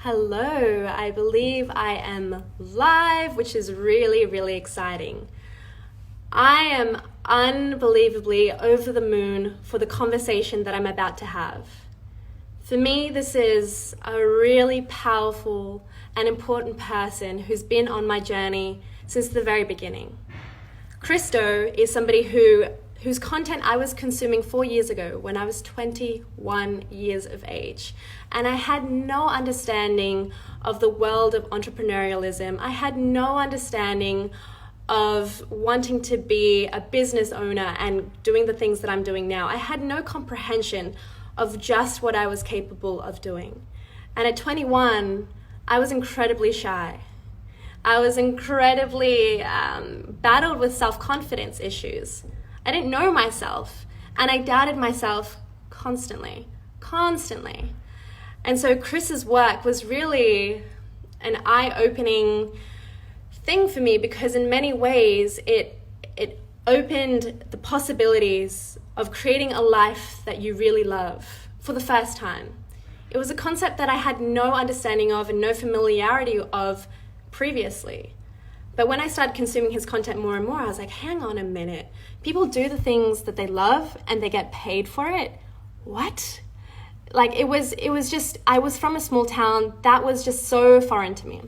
Hello, I believe I am live, which is really, really exciting. I am unbelievably over the moon for the conversation that I'm about to have. For me, this is a really powerful and important person who's been on my journey since the very beginning. Christo is somebody whose content I was consuming 4 years ago when I was 21 years of age. And I had no understanding of the world of entrepreneurialism. I had no understanding of wanting to be a business owner and doing the things that I'm doing now. I had no comprehension of just what I was capable of doing. And at 21, I was incredibly shy. I was incredibly battled with self-confidence issues. I didn't know myself, and I doubted myself constantly. And so Chris's work was really an eye-opening thing for me, because in many ways it opened the possibilities of creating a life that you really love for the first time. It was a concept that I had no understanding of and no familiarity of previously. But when I started consuming his content more and more, I was like, hang on a minute. People do the things that they love and they get paid for it? What? Like it was just, I was from a small town. That was just so foreign to me.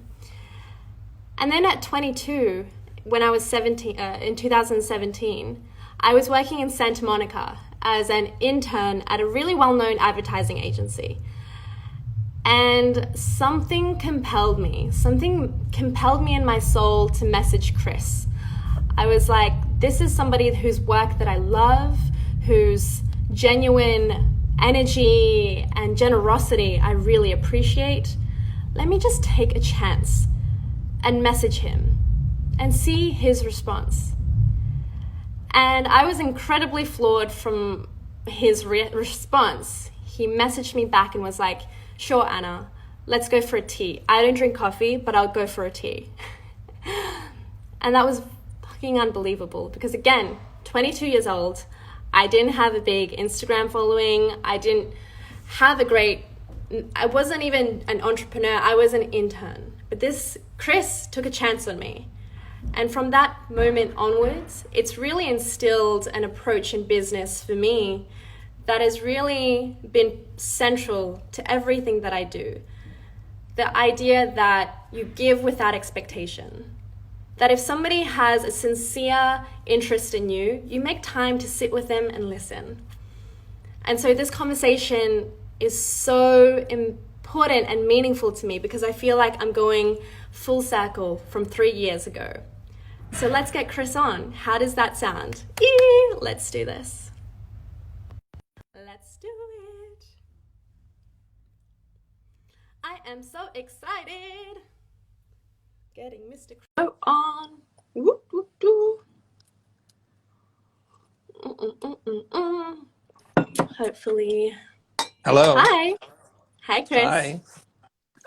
And then at 22, when I was 17, in 2017, I was working in Santa Monica as an intern at a really well-known advertising agency. And something compelled me in my soul to message Chris. I was like, this is somebody whose work that I love, whose genuine energy and generosity I really appreciate. Let me just take a chance and message him and see his response. And I was incredibly floored from his response. He messaged me back and was like, sure, Anna, let's go for a tea. I don't drink coffee, but I'll go for a tea. And that was fucking unbelievable, because again, 22 years old, I didn't have a big Instagram following. I wasn't even an entrepreneur. I was an intern. But this Chris took a chance on me. And from that moment onwards, it's really instilled an approach in business for me that has really been central to everything that I do. The idea that you give without expectation. That if somebody has a sincere interest in you, you make time to sit with them and listen. And so this conversation is so important and meaningful to me, because I feel like I'm going full circle from 3 years ago. So let's get Chris on. How does that sound? Let's do this. Let's do it. I am so excited. Getting Mr. Crow on. Whoop, whoop, whoop. Hopefully. Hello. Hi. Hi, Chris. Hi.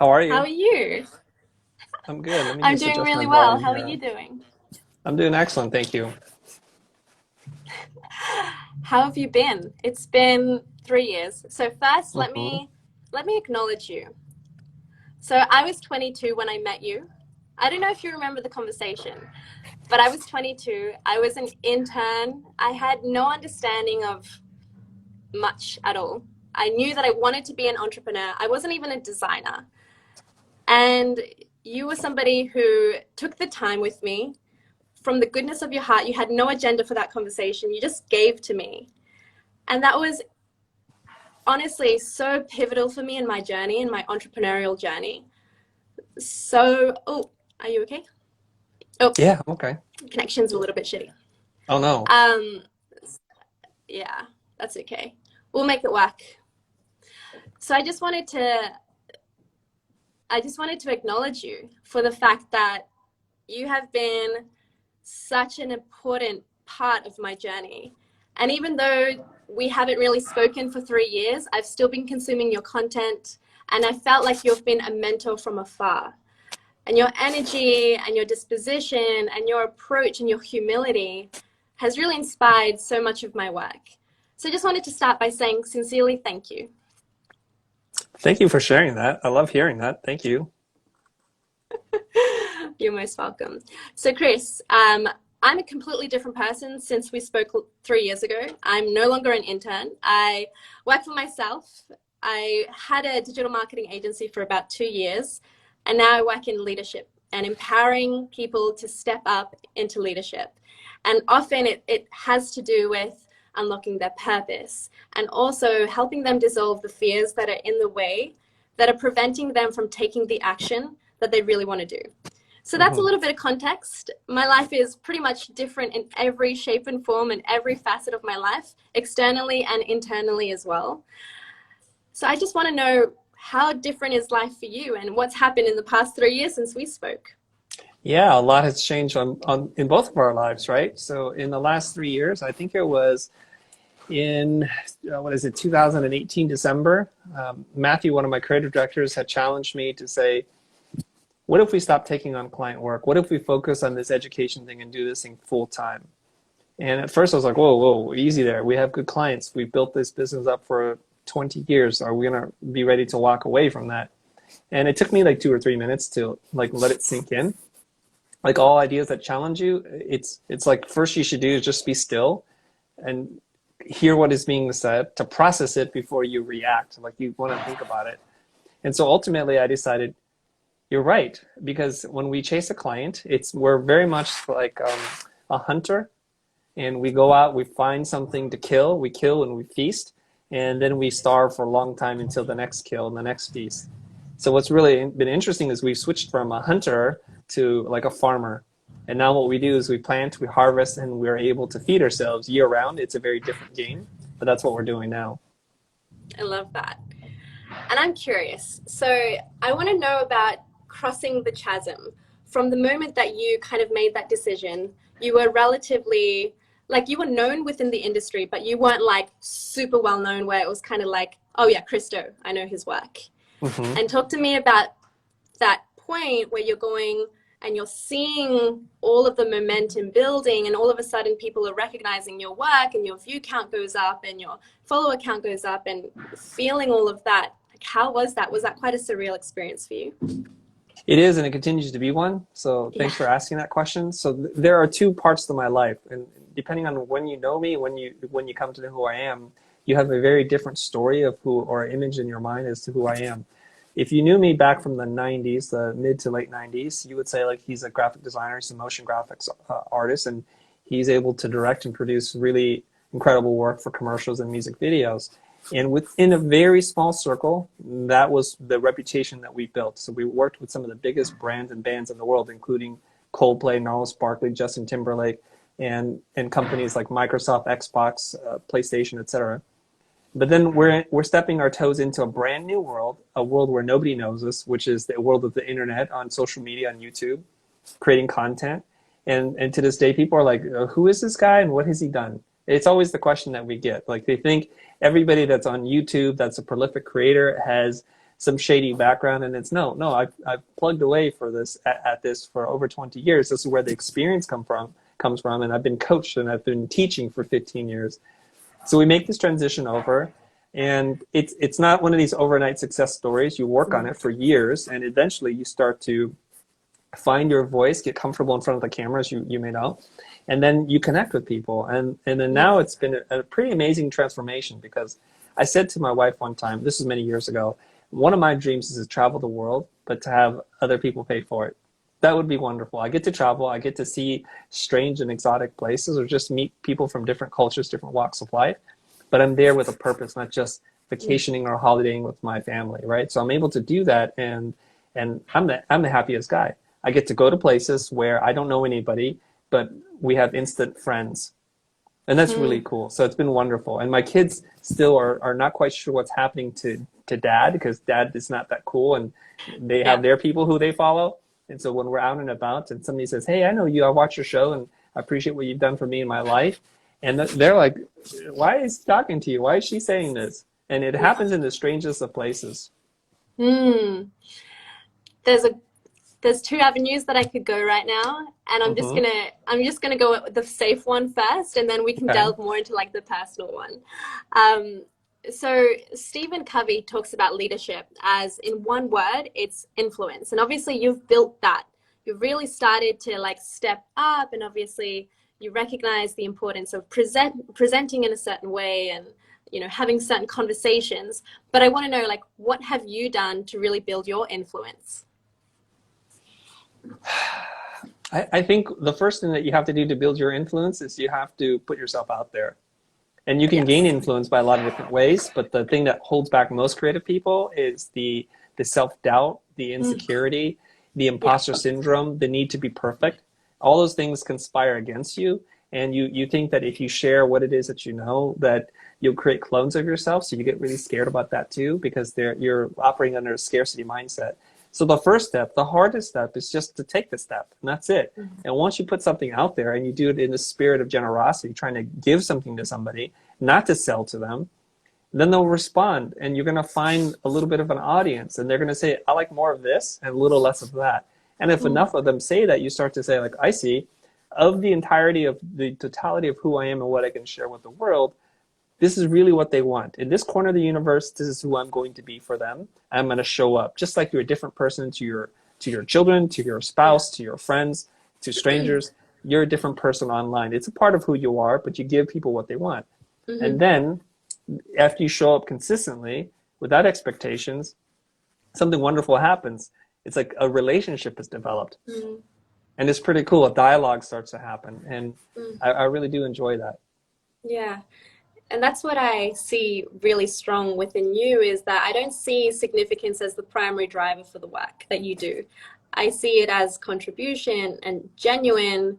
How are you? How are you? I'm good. Let me I'm just doing adjust my really well. volume How are here. you doing? I'm doing excellent, thank you. How have you been? It's been 3 years. So first, let hmm me acknowledge you. So I was 22 when I met you. I don't know if you remember the conversation, but I was 22. I was an intern. I had no understanding of much at all. I knew that I wanted to be an entrepreneur. I wasn't even a designer. And you were somebody who took the time with me. From the goodness of your heart, you had no agenda for that conversation. You just gave to me. And that was honestly so pivotal for me in my journey, in my entrepreneurial journey. So, are you okay? Oh, Yeah, okay. connection's a little bit shitty. Oh no. Yeah, that's okay. We'll make it work. So I just wanted to acknowledge you for the fact that you have been such an important part of my journey. And even though we haven't really spoken for 3 years, I've still been consuming your content, and I felt like you've been a mentor from afar. And your energy and your disposition and your approach and your humility has really inspired so much of my work. So I just wanted to start by saying sincerely thank you. Thank you for sharing that. I love hearing that. Thank you. You're most welcome. So, Chris, I'm a completely different person since we spoke 3 years ago. I'm no longer an intern. I work for myself. I had a digital marketing agency for about 2 years, and now I work in leadership and empowering people to step up into leadership. And often it has to do with unlocking their purpose and also helping them dissolve the fears that are in the way that are preventing them from taking the action that they really want to do. So that's a Hmm. little bit of context. My life is pretty much different in every shape and form and every facet of my life, externally and internally as well. So I just want to know, how different is life for you and what's happened in the past 3 years since we spoke? Yeah, a lot has changed on in both of our lives, right? So in the last 3 years, I think it was in what is it, 2018 December. Matthew, one of my creative directors, had challenged me to say, what if we stop taking on client work? What if we focus on this education thing and do this thing full time? And at first I was like, whoa, whoa, easy there. We have good clients. We've built this business up for 20 years. Are we going to be ready to walk away from that? And it took me like 2 or 3 minutes to like let it sink in. Like all ideas that challenge you, it's like first you should do is just be still and hear what is being said, to process it before you react. Like you want to think about it. And so ultimately I decided, you're right, because when we chase a client, we're very much like a hunter, and we go out, we find something to kill, we kill and we feast, and then we starve for a long time until the next kill and the next feast. So what's really been interesting is we've switched from a hunter to like a farmer. And now what we do is we plant, we harvest, and we're able to feed ourselves year round. It's a very different game, but that's what we're doing now. I love that. And I'm curious. So I want to know about crossing the chasm. From the moment that you kind of made that decision, you were relatively, like, you were known within the industry, but you weren't like super well known where it was kind of like, oh yeah, Christo, I know his work. Hmm. And talk to me about that point where you're going and you're seeing all of the momentum building, and all of a sudden people are recognizing your work and your view count goes up and your follower count goes up, and feeling all of that. Like, how was that? Was that quite a surreal experience for you? It is, and it continues to be one. So Yeah. thanks for asking that question. So there are two parts to my life, and depending on when you know me, when you come to know who I am, you have a very different story of who, or image in your mind as to who I am. If you knew me back from the 90s, the mid to late 90s, you would say like he's a graphic designer, he's a motion graphics artist, and he's able to direct and produce really incredible work for commercials and music videos. And within a very small circle, that was the reputation that we built. So we worked with some of the biggest brands and bands in the world, including Coldplay, Gnarls Barkley, Justin Timberlake, and companies like Microsoft, Xbox, PlayStation, etc. But then we're stepping our toes into a brand new world, a world where nobody knows us, which is the world of the internet, on social media, on YouTube, creating content. And to this day, people are like, who is this guy and what has he done? It's always the question that we get. Like they think everybody that's on YouTube, that's a prolific creator, has some shady background, and it's no. I've plugged away for this at this for over 20 years. This is where the experience comes from, and I've been coached and I've been teaching for 15 years. So we make this transition over, and it's not one of these overnight success stories. You work on it for years, and eventually you start to find your voice, get comfortable in front of the cameras, you may know, and then you connect with people. And then now it's been a pretty amazing transformation, because I said to my wife one time, this was many years ago, one of my dreams is to travel the world, but to have other people pay for it. That would be wonderful. I get to travel, I get to see strange and exotic places, or just meet people from different cultures, different walks of life, but I'm there with a purpose, not just vacationing or holidaying with my family, right? So I'm able to do that, and I'm the happiest guy. I get to go to places where I don't know anybody, but we have instant friends. And that's really Mm. cool. So it's been wonderful. And my kids still are not quite sure what's happening to dad, because dad is not that cool, and they have Yeah. their people who they follow. And so when we're out and about and somebody says, hey, I know you, I watch your show and I appreciate what you've done for me in my life. And they're like, why is he talking to you? Why is she saying this? And it Yeah. happens in the strangest of places. Mm. There's a there's two avenues that I could go right now, and Hmm. I'm just gonna go with the safe one first, and then we can Okay. delve more into like the personal one. Um, So Stephen Covey talks about leadership as, in one word, it's influence. And obviously you've built that. You've really started to like step up, and obviously you recognize the importance of presenting in a certain way, and having certain conversations. But I want to know, like, what have you done to really build your influence? I think the first thing that you have to do to build your influence is you have to put yourself out there. And you can gain Yes. influence by a lot of different ways, but the thing that holds back most creative people is the self-doubt, the insecurity, the Yeah. imposter syndrome, the need to be perfect. All those things conspire against you, and you think that if you share what it is that you know, that you'll create clones of yourself, so you get really scared about that too, because you're operating under a scarcity mindset. So the first step, the hardest step, is just to take the step, and that's it. And once you put something out there and you do it in the spirit of generosity, trying to give something to somebody, not to sell to them, then they'll respond, and you're going to find a little bit of an audience, and they're going to say, I like more of this and a little less of that. And if enough of them say that, you start to say, like, I see, of the entirety of the totality of who I am and what I can share with the world, this is really what they want. In this corner of the universe, this is who I'm going to be for them. I'm going to show up just like you're a different person to your children, to your spouse, to your friends, to strangers. You're a different person online. It's a part of who you are, but you give people what they want. And then after you show up consistently without expectations, something wonderful happens. It's like a relationship is developed. And it's pretty cool. A dialogue starts to happen. And I really do enjoy that. Yeah. And that's what I see really strong within you, is that I don't see significance as the primary driver for the work that you do. I see it as contribution and genuine,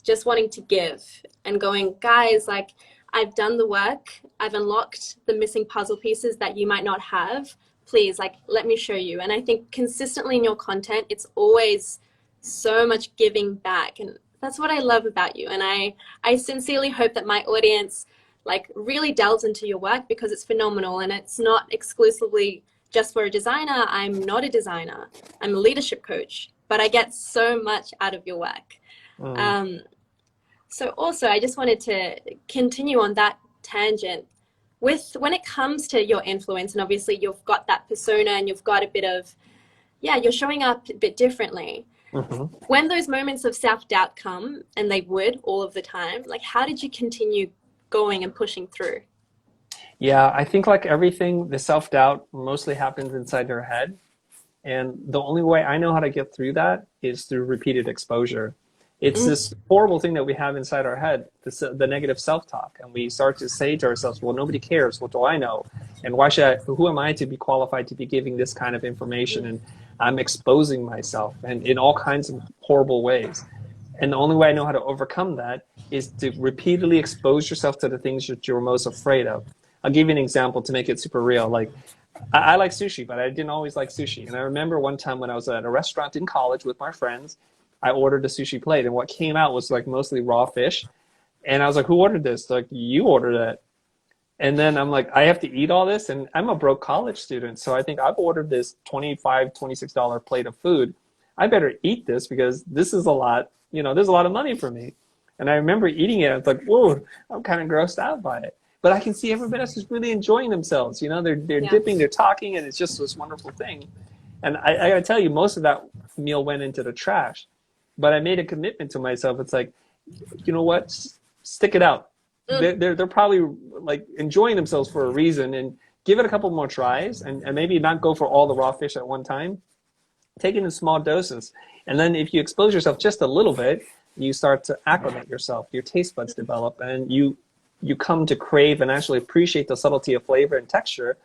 just wanting to give and going, guys, like, I've done the work. I've unlocked the missing puzzle pieces that you might not have. Please, like, let me show you. And I think consistently in your content, it's always so much giving back. And that's what I love about you. And I sincerely hope that my audience like really delves into your work, because it's phenomenal, and it's not exclusively just for a designer. I'm not a designer. I'm a leadership coach, but I get so much out of your work. So also, I just wanted to continue on that tangent with when it comes to your influence, and obviously you've got that persona and you've got a bit of, yeah, you're showing up a bit differently. When those moments of self-doubt come, and they would all of the time, like, how did you continue going and pushing through? Yeah, I think like everything, the self-doubt mostly happens inside your head. And the only way I know how to get through that is through repeated exposure. It's this horrible thing that we have inside our head, the negative self-talk. And we start to say to ourselves, well, nobody cares. What do I know? And who am I to be qualified to be giving this kind of information? And I'm exposing myself, and in all kinds of horrible ways. And the only way I know how to overcome that is to repeatedly expose yourself to the things that you're most afraid of. I'll give you an example to make it super real. Like, I like sushi, but I didn't always like sushi. And I remember one time when I was at a restaurant in college with my friends, I ordered a sushi plate, and what came out was like mostly raw fish. And I was like, who ordered this? They're like, you ordered it. And then I'm like, I have to eat all this? And I'm a broke college student, so I think I've ordered this $26 plate of food. I better eat this because this is a lot, there's a lot of money for me. And I remember eating it. I was like, whoa, I'm kind of grossed out by it. But I can see everybody else is really enjoying themselves. They're dipping, they're talking, and it's just this wonderful thing. And I got to tell you, most of that meal went into the trash. But I made a commitment to myself. It's like, you know what? Stick it out. They're probably like enjoying themselves for a reason, and give it a couple more tries, and maybe not go for all the raw fish at one time. Take it in small doses. And then if you expose yourself just a little bit, you start to acclimate yourself. Your taste buds develop, and you come to crave and actually appreciate the subtlety of flavor and texture.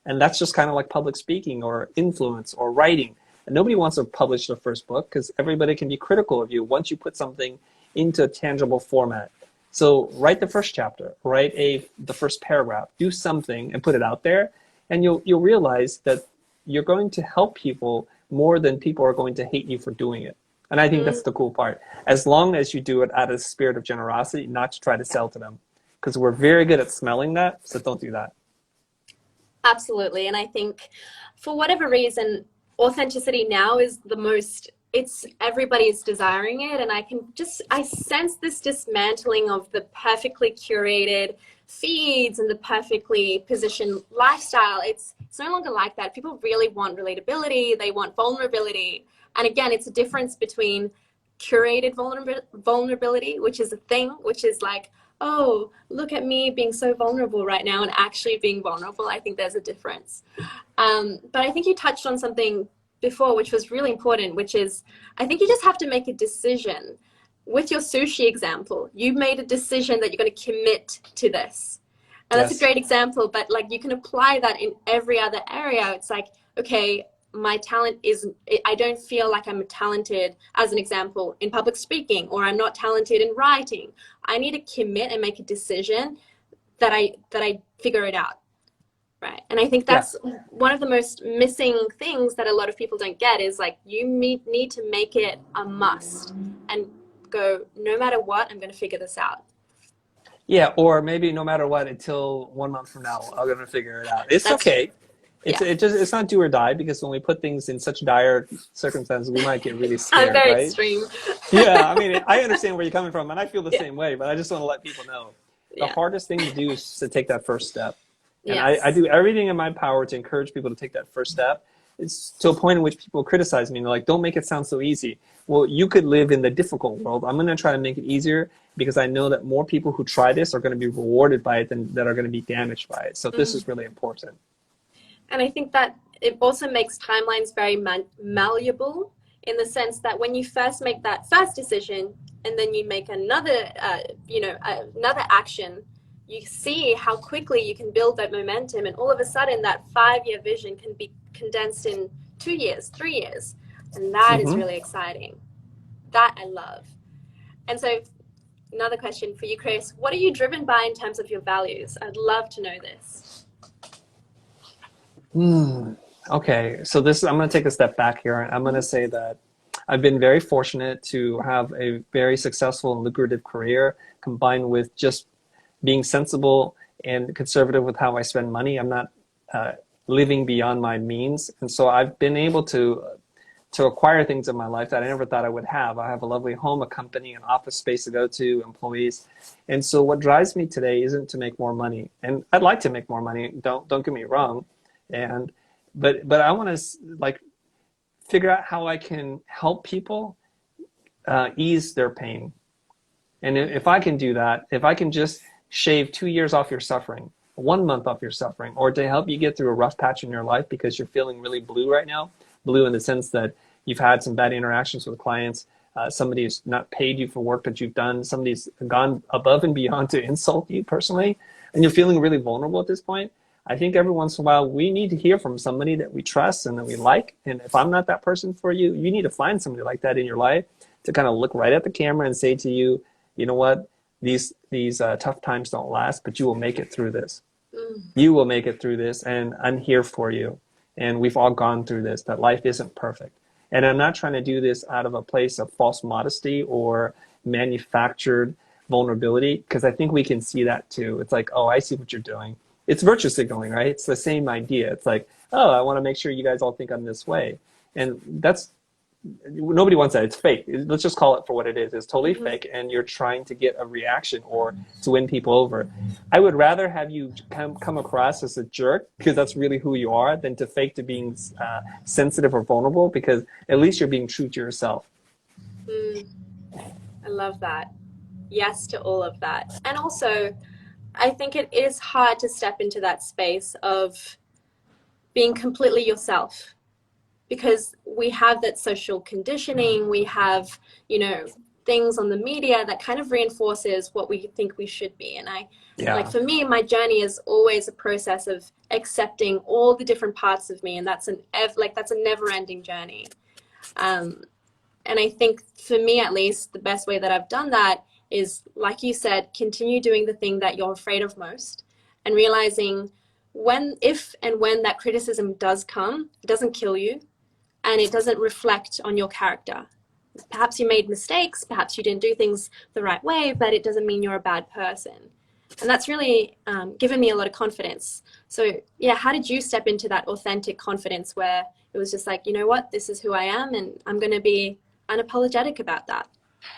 And that's just kind of like public speaking or influence or writing. And nobody wants to publish their first book because everybody can be critical of you once you put something into a tangible format. So write the first chapter, write the first paragraph, do something and put it out there, and you'll realize that you're going to help people more than people are going to hate you for doing it. And I think that's the cool part. As long as you do it out of the spirit of generosity, not to try to sell to them, because we're very good at smelling that, so don't do that. Absolutely. And I think for whatever reason, authenticity now is the most it's everybody's desiring it, and I sense this dismantling of the perfectly curated feeds and the perfectly positioned lifestyle. It's no longer like that. People really want relatability, they want vulnerability. And again, it's a difference between curated vulnerability, which is a thing, which is like, oh, look at me being so vulnerable right now, and actually being vulnerable. I think there's a difference. But I think you touched on something before, which was really important, which is I think you just have to make a decision. With your sushi example, you made a decision that you're going to commit to this. And that's a Yes. great example, but like you can apply that in every other area. It's like, okay, my talent isn't, I don't feel like I'm talented, as an example, in public speaking, or I'm not talented in writing. I need to commit and make a decision that I figure it out. Right. And I think Yeah. that's one of the most missing things that a lot of people don't get, is like you need to make it a must and go, no matter what, I'm going to figure this out. Yeah, or maybe no matter what, until 1 month from now, I'm gonna figure it out. It's That's true. okay. Yeah. It's not do or die, because when we put things in such dire circumstances, we might get really I'm scared, very right? extreme. Yeah, I mean, I understand where you're coming from, and I feel the Yeah. same way. But I just want to let people know the Yeah. hardest thing to do is to take that first step. And I Yes. do everything in my power to encourage people to take that first step. It's to a point in which people criticize me and they're like, don't make it sound so easy. Well, you could live in the difficult world. I'm going to try to make it easier, because I know that more people who try this are going to be rewarded by it than that are going to be damaged by it. So this is really important. And I think that it also makes timelines very malleable, in the sense that when you first make that first decision and then you make another, another action, you see how quickly you can build that momentum. And all of a sudden, that 5-year vision can be condensed in 2 years, 3 years. And that is Hmm. really exciting. That I love. And so, another question for you, Chris. What are you driven by in terms of your values? I'd love to know this. Okay, so this I'm going to take a step back here. I'm going to say that I've been very fortunate to have a very successful and lucrative career, combined with just being sensible and conservative with how I spend money. I'm not living beyond my means, and so I've been able to acquire things in my life that I never thought I would have. I have a lovely home, a company, an office space to go to, employees. And so what drives me today isn't to make more money. And I'd like to make more money, don't get me wrong. And but I want to like figure out how I can help people ease their pain. And if I can do that, if I can just shave 2 years off your suffering, 1 month off your suffering, or to help you get through a rough patch in your life because you're feeling really blue right now, blue in the sense that you've had some bad interactions with clients, somebody's not paid you for work that you've done, somebody's gone above and beyond to insult you personally, and you're feeling really vulnerable at this point. I think every once in a while we need to hear from somebody that we trust and that we like. And if I'm not that person for you, you need to find somebody like that in your life to kind of look right at the camera and say to you, you know what, these tough times don't last, but you will make it through this. You will make it through this, and I'm here for you. And we've all gone through this, that life isn't perfect. And I'm not trying to do this out of a place of false modesty or manufactured vulnerability, because I think we can see that too. It's like, oh, I see what you're doing. It's virtue signaling, right? It's the same idea. It's like, oh, I want to make sure you guys all think I'm this way. And that's, nobody wants that. It's fake. Let's just call it for what it is. It's totally fake, and you're trying to get a reaction or to win people over. I would rather have you come across as a jerk, because that's really who you are, than to fake to being sensitive or vulnerable, because at least you're being true to yourself. I love that. Yes to all of that. And also, I think it is hard to step into that space of being completely yourself, because we have that social conditioning, we have, things on the media that kind of reinforces what we think we should be. And like Yeah. for me, my journey is always a process of accepting all the different parts of me, and that's that's a never-ending journey. Um, and I think for me, at least, the best way that I've done that is, like you said, continue doing the thing that you're afraid of most, and realizing if and when that criticism does come, it doesn't kill you, and it doesn't reflect on your character. Perhaps you made mistakes, perhaps you didn't do things the right way, but it doesn't mean you're a bad person. And that's really given me a lot of confidence. So yeah, how did you step into that authentic confidence where it was just like, you know what, this is who I am, and I'm going to be unapologetic about that.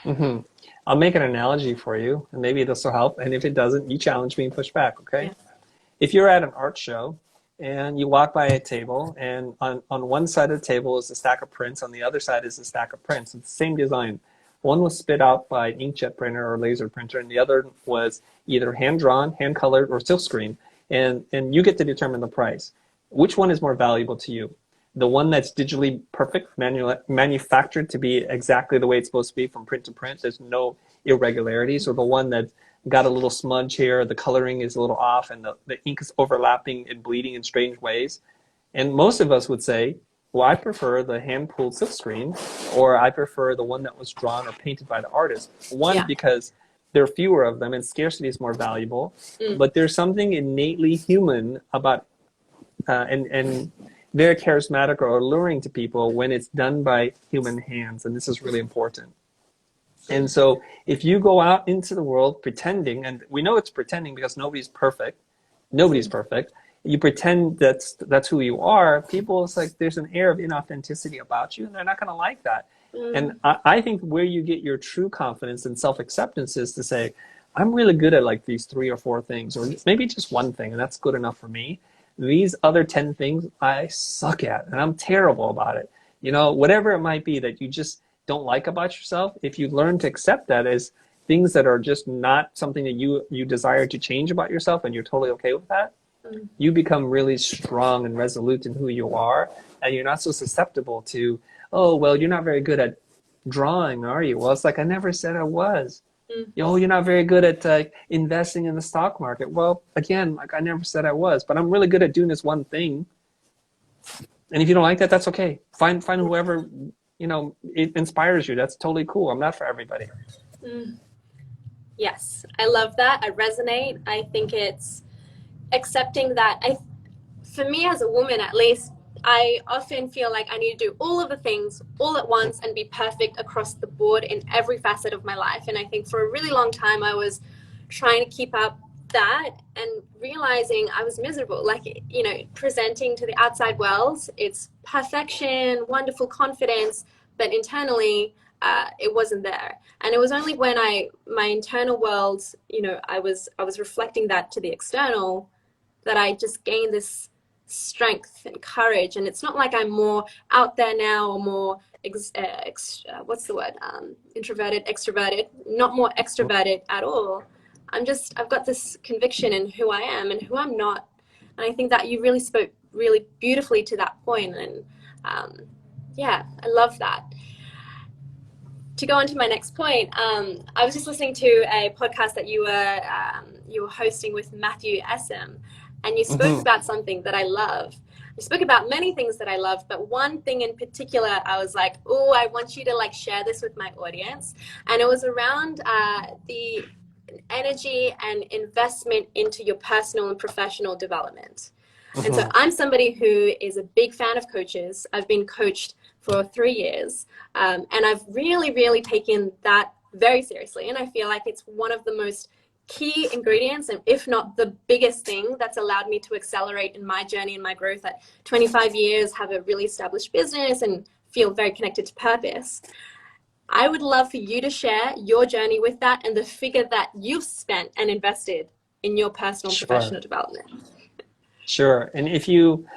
Hmm. I'll make an analogy for you, and maybe this will help. And if it doesn't, you challenge me and push back, okay? Yeah. If you're at an art show and you walk by a table, and on one side of the table is a stack of prints, on the other side is a stack of prints. It's the same design. One was spit out by an inkjet printer or laser printer, and the other was either hand drawn, hand colored, or silkscreen. And you get to determine the price. Which one is more valuable to you? The one that's digitally perfect, manufactured to be exactly the way it's supposed to be from print to print. There's no irregularities, or the one that got a little smudge here, the coloring is a little off, and the ink is overlapping and bleeding in strange ways. And most of us would say, well, I prefer the hand-pulled silkscreen, or I prefer the one that was drawn or painted by the artist. One, Yeah. because there are fewer of them and scarcity is more valuable, but there's something innately human about, and very charismatic or alluring to people when it's done by human hands, and this is really important. And so if you go out into the world pretending, and we know it's pretending because nobody's perfect, you pretend that's who you are, people, it's like there's an air of inauthenticity about you, and they're not going to like that. And I think where you get your true confidence and self-acceptance is to say, I'm really good at like these 3 or 4 things, or maybe just one thing, and that's good enough for me. These other 10 things I suck at, and I'm terrible about it. You know, whatever it might be that you just don't like about yourself, if you learn to accept that as things that are just not something that you desire to change about yourself, and you're totally okay with that, you become really strong and resolute in who you are, and you're not so susceptible to, oh, well, you're not very good at drawing, are you? Well, it's like, I never said I was. You know, you're not very good at investing in the stock market. Well, again, like, I never said I was, but I'm really good at doing this one thing. And if you don't like that, that's okay. Find whoever, you know, it inspires you. That's totally cool. I'm not for everybody. Yes, I love that. I resonate. I think it's accepting that. For me as a woman, at least, I often feel like I need to do all of the things all at once and be perfect across the board in every facet of my life. And I think for a really long time, I was trying to keep up that and realizing I was miserable. Like, you know, presenting to the outside world, it's perfection, wonderful confidence, but internally, it wasn't there. And it was only when my internal world, you know, I was reflecting that to the external, that I just gained this strength and courage. And it's not like I'm more out there now, or more what's the word, introverted, extroverted, not more extroverted at all. I've got this conviction in who I am and who I'm not. And I think that you really spoke really beautifully to that point. And yeah, I love that. To go on to my next point, I was just listening to a podcast that you were hosting with Matthew Essam, and you spoke about something that I love. You spoke about many things that I love, but one thing in particular, I was like, oh, I want you to like share this with my audience. And it was around the energy and investment into your personal and professional development. And so I'm somebody who is a big fan of coaches. I've been coached for 3 years, and I've really, really taken that very seriously. And I feel like it's one of the most key ingredients, and if not the biggest thing that's allowed me to accelerate in my journey and my growth at 25 years, have a really established business, and feel very connected to purpose. I would love for you to share your journey with that and the figure that you've spent and invested in your personal and professional development. Sure. And if you,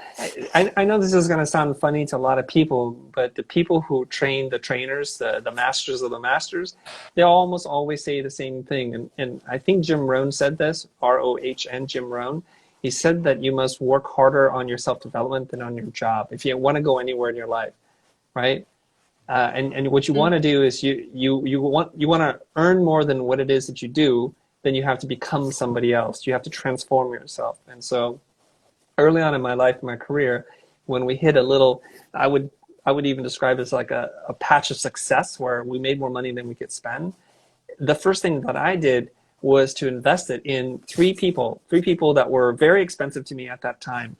I know this is going to sound funny to a lot of people, but the people who train the trainers, the masters of the masters, they almost always say the same thing. And I think Jim Rohn said this, R-O-H-N, Jim Rohn. He said that you must work harder on your self-development than on your job if you want to go anywhere in your life, right? And what you want to do is you want to earn more than what it is that you do. Then you have to become somebody else. You have to transform yourself. And so early on in my life, my career, when we hit a little, I would even describe it as like a patch of success where we made more money than we could spend. The first thing that I did was to invest it in three people that were very expensive to me at that time.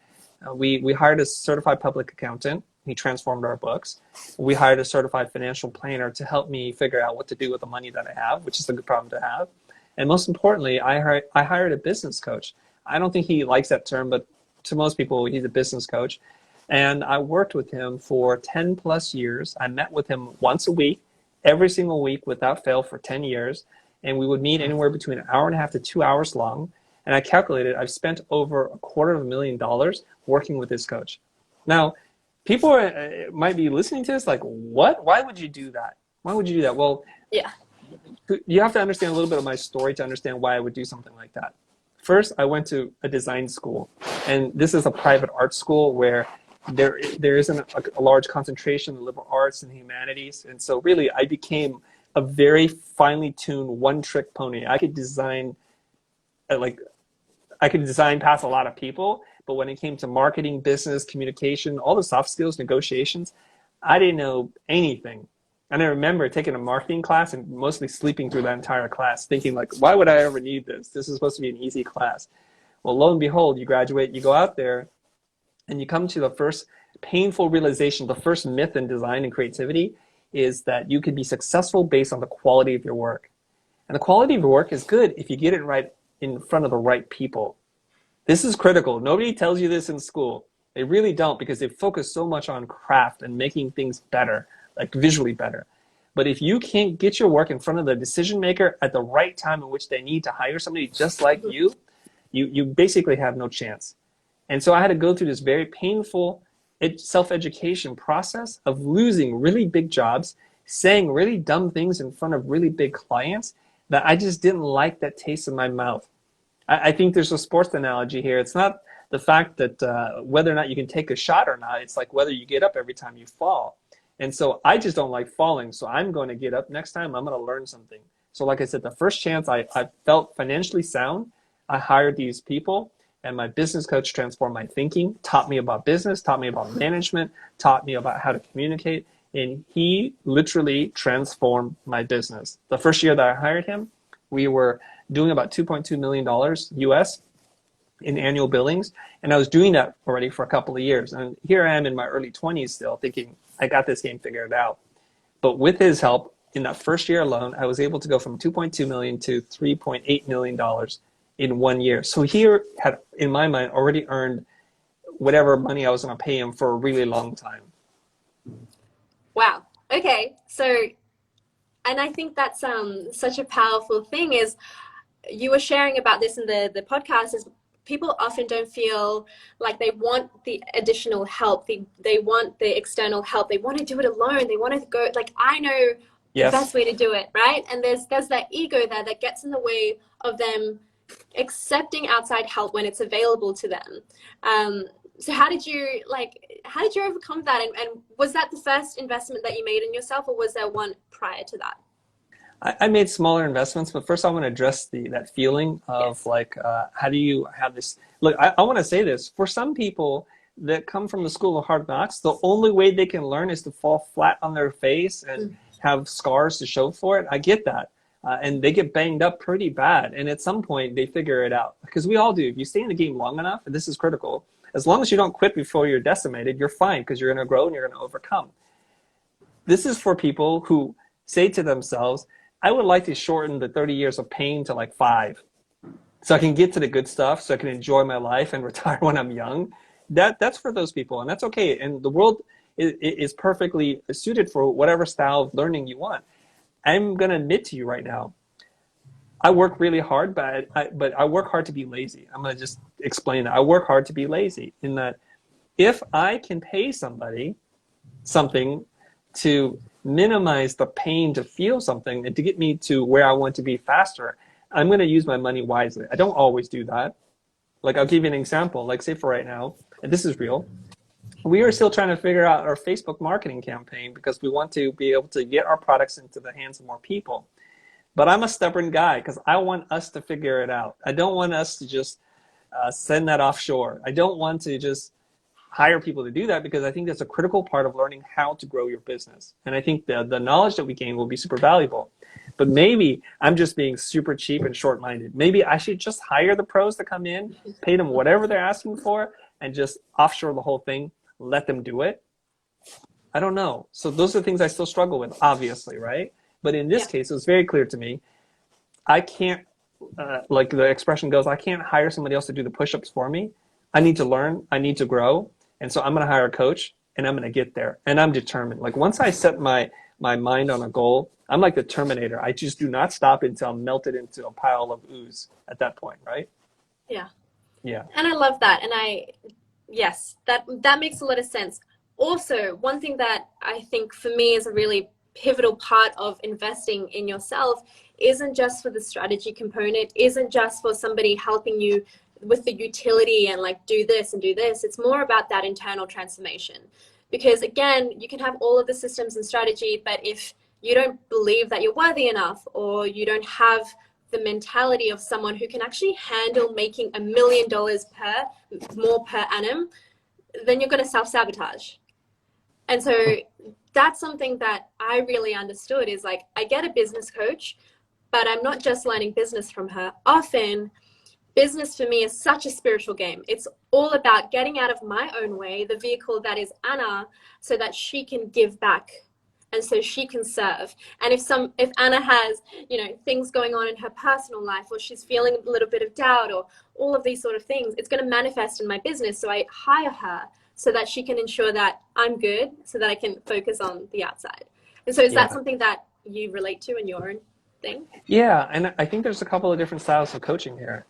We hired a certified public accountant. He transformed our books. We hired a certified financial planner to help me figure out what to do with the money that I have, which is a good problem to have. And most importantly, I hired a business coach. I don't think he likes that term, but to most people, he's a business coach. And I worked with him for 10 plus years. I met with him once a week, every single week without fail for 10 years. And we would meet anywhere between an hour and a half to 2 hours long. And I calculated I've spent over $250,000 working with this coach. Now, people might be listening to this like, what? Why would you do that? Why would you do that? Well, Yeah. you have to understand a little bit of my story to understand why I would do something like that. First, I went to a design school, and this is a private art school where there isn't a large concentration in liberal arts and humanities. And so really, I became a very finely tuned one-trick pony. I could design past a lot of people, but when it came to marketing, business, communication, all the soft skills, negotiations, I didn't know anything. And I remember taking a marketing class and mostly sleeping through that entire class, thinking like, why would I ever need this? This is supposed to be an easy class. Well, lo and behold, you graduate, you go out there, and you come to the first painful realization, the first myth in design and creativity is that you can be successful based on the quality of your work. And the quality of your work is good if you get it right in front of the right people. This is critical. Nobody tells you this in school. They really don't, because they focus so much on craft and making things better, like visually better. But if you can't get your work in front of the decision maker at the right time in which they need to hire somebody just like you basically have no chance. And so I had to go through this very painful self-education process of losing really big jobs, saying really dumb things in front of really big clients that I just didn't like that taste in my mouth. I think there's a sports analogy here. It's not the fact that whether or not you can take a shot or not. It's like whether you get up every time you fall. And so I just don't like falling. So I'm going to get up next time. I'm going to learn something. So like I said, the first chance I felt financially sound, I hired these people, and my business coach transformed my thinking, taught me about business, taught me about management, taught me about how to communicate. And he literally transformed my business. The first year that I hired him, we were doing about $2.2 million US in annual billings. And I was doing that already for a couple of years. And here I am in my early 20s still thinking, I got this game figured out. But with his help, in that first year alone, I was able to go from 2.2 million to $3.8 million in 1 year. So he had, in my mind, already earned whatever money I was going to pay him for a really long time. Wow. Okay. So, and I think that's such a powerful thing is you were sharing about this in the podcast is people often don't feel like they want the additional help. They want the external help. They want to do it alone. They want to go like, I know the best way to do it. Right. And there's that ego there that gets in the way of them accepting outside help when it's available to them. So how did you overcome that? And was that the first investment that you made in yourself, or was there one prior to that? I made smaller investments, but first I want to address that feeling of how do you have this? Look, I want to say this. For some people that come from the school of hard knocks, the only way they can learn is to fall flat on their face and have scars to show for it. I get that. And they get banged up pretty bad. And at some point they figure it out, because we all do. If you stay in the game long enough, and this is critical, as long as you don't quit before you're decimated, you're fine, because you're going to grow and you're going to overcome. This is for people who say to themselves, I would like to shorten the 30 years of pain to like 5, so I can get to the good stuff, so I can enjoy my life and retire when I'm young. That's for those people, and that's okay. And the world is perfectly suited for whatever style of learning you want. I'm going to admit to you right now, I work really hard, but I work hard to be lazy. I'm going to just explain that. I work hard to be lazy in that if I can pay somebody something to minimize the pain to feel something and to get me to where I want to be faster, I'm going to use my money wisely. I don't always do that. Like, I'll give you an example. Like, say for right now, and this is real, we are still trying to figure out our Facebook marketing campaign because we want to be able to get our products into the hands of more people. But I'm a stubborn guy because I want us to figure it out. I don't want us to just send that offshore. I don't want to just hire people to do that, because I think that's a critical part of learning how to grow your business. And I think the knowledge that we gain will be super valuable. But maybe I'm just being super cheap and short-minded. Maybe I should just hire the pros to come in, pay them whatever they're asking for, and just offshore the whole thing, let them do it. I don't know. So those are the things I still struggle with, obviously, right? But in this case, it was very clear to me, I can't, like the expression goes, I can't hire somebody else to do the push-ups for me. I need to learn, I need to grow. And so I'm going to hire a coach and I'm going to get there. And I'm determined. Like once I set my mind on a goal, I'm like the Terminator. I just do not stop until I'm melted into a pile of ooze at that point, right? Yeah. Yeah. And I love that. And yes, that makes a lot of sense. Also, one thing that I think for me is a really pivotal part of investing in yourself isn't just for the strategy component, isn't just for somebody helping you with the utility and like do this and do this. It's more about that internal transformation. Because again, you can have all of the systems and strategy, but if you don't believe that you're worthy enough, or you don't have the mentality of someone who can actually handle making $1 million more per annum, then you're going to self-sabotage. And so that's something that I really understood is like, I get a business coach, but I'm not just learning business from her. Often business for me is such a spiritual game. It's all about getting out of my own way, the vehicle that is Anna, so that she can give back and so she can serve. And if Anna has, things going on in her personal life, or she's feeling a little bit of doubt, or all of these sort of things, it's going to manifest in my business. So I hire her so that she can ensure that I'm good, so that I can focus on the outside. And so is that something that you relate to in your own thing? Yeah, and I think there's a couple of different styles of coaching here.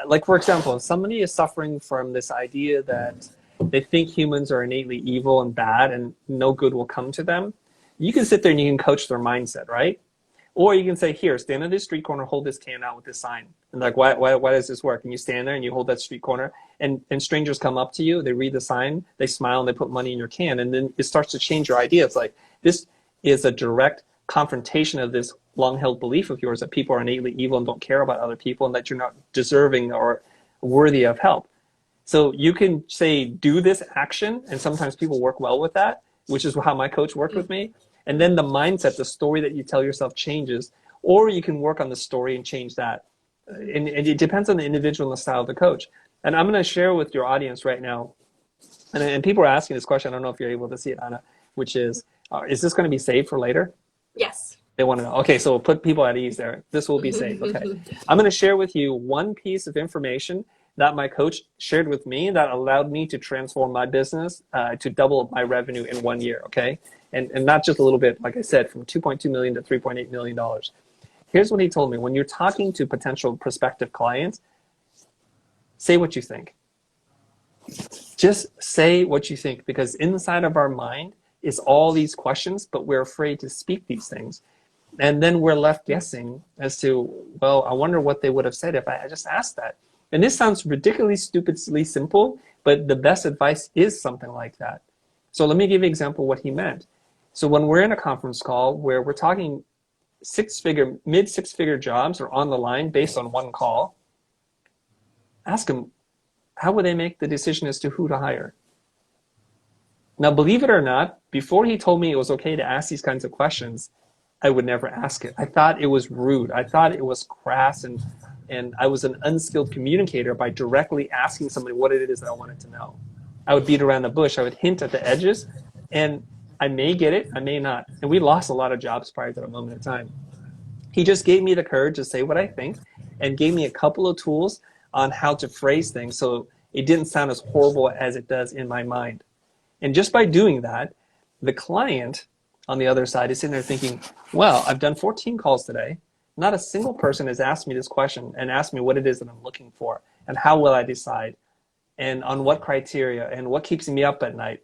Like, for example, if somebody is suffering from this idea that they think humans are innately evil and bad and no good will come to them, you can sit there and you can coach their mindset, right? Or you can say, here, stand at this street corner, hold this can out with this sign. And like, why does this work? And you stand there and you hold that street corner, and strangers come up to you, they read the sign, they smile, and they put money in your can. And then it starts to change your idea. It's like, this is a direct confrontation of this long-held belief of yours that people are innately evil and don't care about other people, and that you're not deserving or worthy of help. So you can say, do this action, and sometimes people work well with that, which is how my coach worked with me. And then the mindset, the story that you tell yourself changes, or you can work on the story and change that. And it depends on the individual and the style of the coach. And I'm going to share with your audience right now, and people are asking this question, I don't know if you're able to see it, Anna, which is this going to be saved for later? Yes. They want to know. Okay, so we'll put people at ease there. This will be saved. Okay. I'm going to share with you one piece of information that my coach shared with me that allowed me to transform my business to double my revenue in 1 year, okay? And not just a little bit, like I said, from $2.2 million to $3.8 million. Here's what he told me. When you're talking to potential prospective clients, say what you think. Just say what you think, because inside of our mind is all these questions, but we're afraid to speak these things. And then we're left guessing as to, well, I wonder what they would have said if I just asked that. And this sounds ridiculously, stupidly simple, but the best advice is something like that. So let me give you an example of what he meant. So when we're in a conference call where we're talking mid six-figure jobs are on the line based on one call, ask them, how would they make the decision as to who to hire? Now, believe it or not, before he told me it was okay to ask these kinds of questions, I would never ask it. I thought it was rude. I thought it was crass, and I was an unskilled communicator by directly asking somebody what it is that I wanted to know. I would beat around the bush. I would hint at the edges, and I may get it, I may not. And we lost a lot of jobs prior to that moment in time. He just gave me the courage to say what I think and gave me a couple of tools on how to phrase things so it didn't sound as horrible as it does in my mind. And just by doing that, the client on the other side is sitting there thinking, well, I've done 14 calls today. Not a single person has asked me this question and asked me what it is that I'm looking for and how will I decide and on what criteria and what keeps me up at night.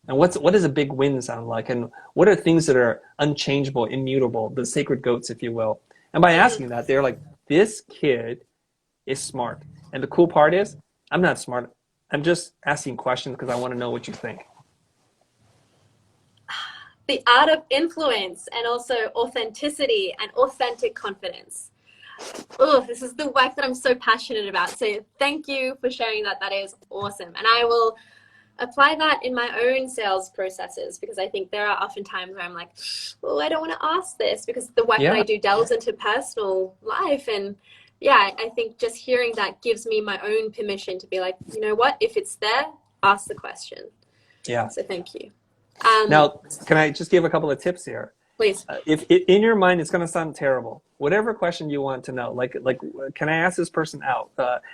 And what does a big win sound like? And what are things that are unchangeable, immutable, the sacred goats, if you will? And by asking that, they're like, this kid is smart. And the cool part is, I'm not smart. I'm just asking questions because I want to know what you think. The art of influence, and also authenticity and authentic confidence. Oh, this is the work that I'm so passionate about. So thank you for sharing that. That is awesome. And I will apply that in my own sales processes, because I think there are often times where I'm like, oh, I don't want to ask this, because the work that I do delves into personal life. And yeah, I think just hearing that gives me my own permission to be like, you know what, if it's there, ask the question. Yeah. So thank you. Now, can I just give a couple of tips here? Please. If in your mind it's going to sound terrible, whatever question you want to know, like can I ask this person out?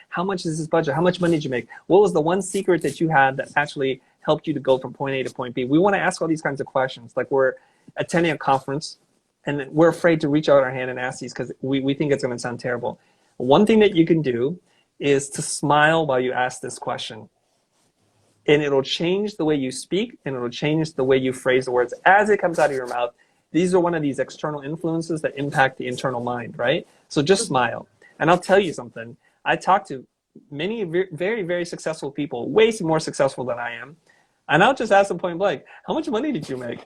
How much is this budget? How much money did you make? What was the one secret that you had that actually helped you to go from point A to point B? We want to ask all these kinds of questions. Like we're attending a conference and we're afraid to reach out our hand and ask these because we think it's going to sound terrible. One thing that you can do is to smile while you ask this question. And it'll change the way you speak and it'll change the way you phrase the words as it comes out of your mouth. These are one of these external influences that impact the internal mind, right? So just smile. And I'll tell you something. I talk to many very, very successful people, way more successful than I am. And I'll just ask them point blank, how much money did you make?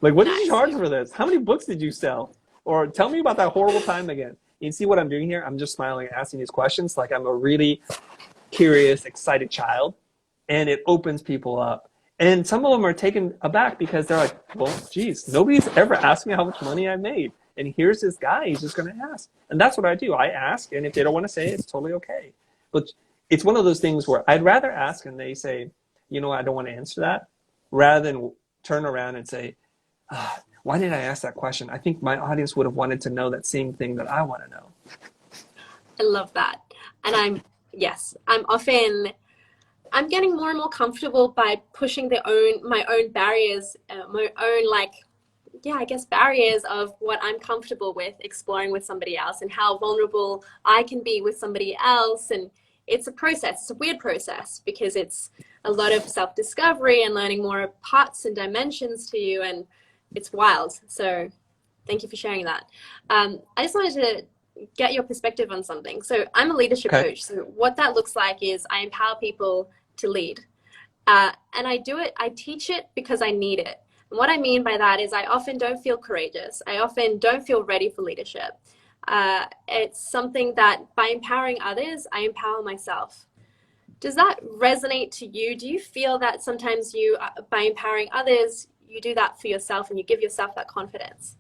Like, what did you charge for this? How many books did you sell? Or tell me about that horrible time again. You see what I'm doing here? I'm just smiling and asking these questions like I'm a really curious, excited child. And it opens people up. And some of them are taken aback because they're like, well, geez, nobody's ever asked me how much money I made. And here's this guy, he's just going to ask. And that's what I do. I ask, and if they don't want to say it, it's totally okay. But it's one of those things where I'd rather ask and they say, you know, I don't want to answer that, rather than turn around and say, why did I ask that question? I think my audience would have wanted to know that same thing that I want to know. I love that. And I'm getting more and more comfortable by pushing my own barriers, my own barriers of what I'm comfortable with exploring with somebody else and how vulnerable I can be with somebody else. And it's a process. It's a weird process because it's a lot of self-discovery and learning more parts and dimensions to you, and it's wild. So thank you for sharing that. I just wanted to get your perspective on something. So I'm a leadership coach. So what that looks like is I empower people to lead. And I teach it because I need it. And what I mean by that is I often don't feel courageous. I often don't feel ready for leadership. It's something that by empowering others, I empower myself. Does that resonate to you? Do you feel that sometimes you, by empowering others, you do that for yourself and you give yourself that confidence?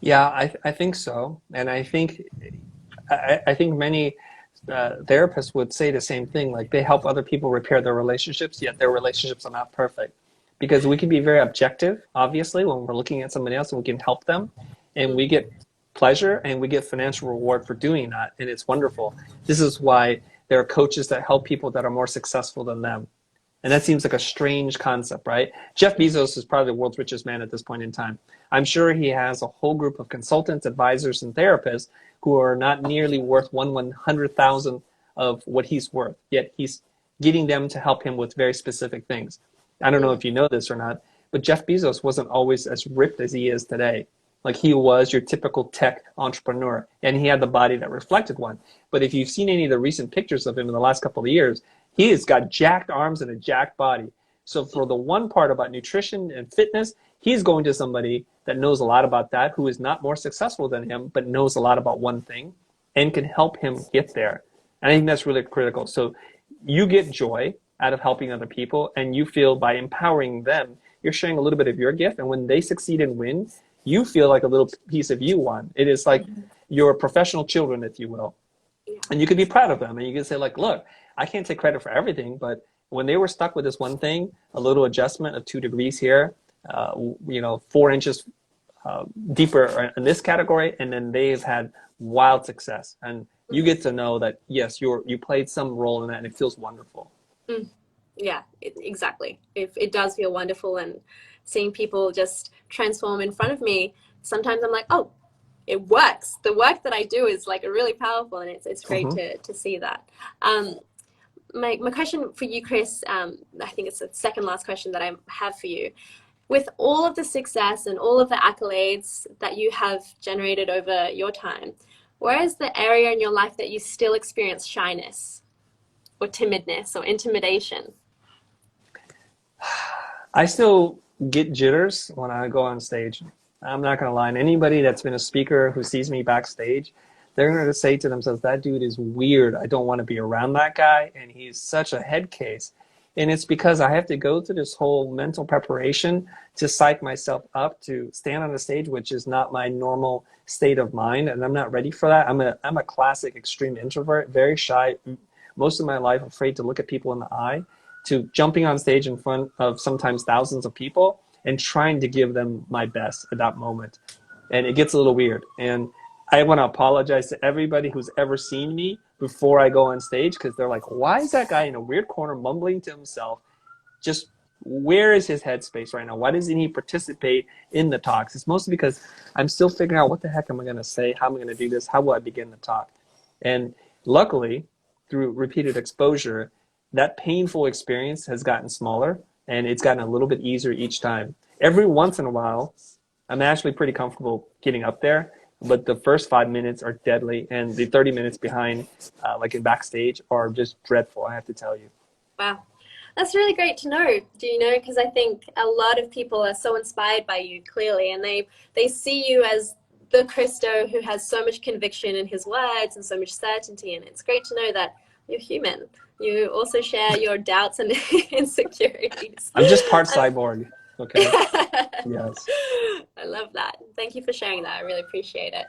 Yeah, I think so. And I think many therapists would say the same thing. Like they help other people repair their relationships, yet their relationships are not perfect. Because we can be very objective, obviously, when we're looking at somebody else and we can help them. And we get pleasure and we get financial reward for doing that. And it's wonderful. This is why there are coaches that help people that are more successful than them. And that seems like a strange concept, right? Jeff Bezos is probably the world's richest man at this point in time. I'm sure he has a whole group of consultants, advisors, and therapists who are not nearly worth 1/100,000th of what he's worth. Yet he's getting them to help him with very specific things. I don't know if you know this or not, but Jeff Bezos wasn't always as ripped as he is today. Like he was your typical tech entrepreneur, and he had the body that reflected one. But if you've seen any of the recent pictures of him in the last couple of years, he has got jacked arms and a jacked body. So for the one part about nutrition and fitness, he's going to somebody that knows a lot about that, who is not more successful than him, but knows a lot about one thing and can help him get there. And I think that's really critical. So you get joy out of helping other people, and you feel by empowering them, you're sharing a little bit of your gift. And when they succeed and win, you feel like a little piece of you won. It is like your professional children, if you will. And you can be proud of them. And you can say like, look, I can't take credit for everything, but when they were stuck with this one thing, a little adjustment of 2 degrees here, 4 inches deeper in this category, and then they've had wild success. And you get to know that, yes, you played some role in that, and it feels wonderful. Yeah, exactly. It does feel wonderful, and seeing people just transform in front of me, sometimes I'm like, oh, it works. The work that I do is like really powerful, and it's great to see that. My question for you, Chris, I think it's the second last question that I have for you. With all of the success and all of the accolades that you have generated over your time, where is the area in your life that you still experience shyness or timidness or intimidation? I still get jitters when I go on stage. I'm not going to lie. And anybody that's been a speaker who sees me backstage, they're going to say to themselves, that dude is weird. I don't want to be around that guy. And he's such a head case. And it's because I have to go through this whole mental preparation to psych myself up to stand on a stage, which is not my normal state of mind. And I'm not ready for that. I'm a classic extreme introvert, very shy, most of my life afraid to look at people in the eye, to jumping on stage in front of sometimes thousands of people. and trying to give them my best at that moment. And it gets a little weird. And I want to apologize to everybody who's ever seen me before I go on stage, because they're like, why is that guy in a weird corner mumbling to himself? Just where is his headspace right now? Why doesn't he participate in the talks? It's mostly because I'm still figuring out what the heck am I going to say? How am I going to do this? How will I begin the talk? And luckily, through repeated exposure, that painful experience has gotten smaller, and it's gotten a little bit easier each time. Every once in a while, I'm actually pretty comfortable getting up there, but the first 5 minutes are deadly, and the 30 minutes behind, like in backstage, are just dreadful, I have to tell you. Wow. That's really great to know. Do you know? Because I think a lot of people are so inspired by you, clearly, and they see you as the Christo who has so much conviction in his words and so much certainty. And it's great to know that you're human. You also share your doubts and insecurities. I'm just part cyborg. Okay. Yes. I love that. Thank you for sharing that. I really appreciate it.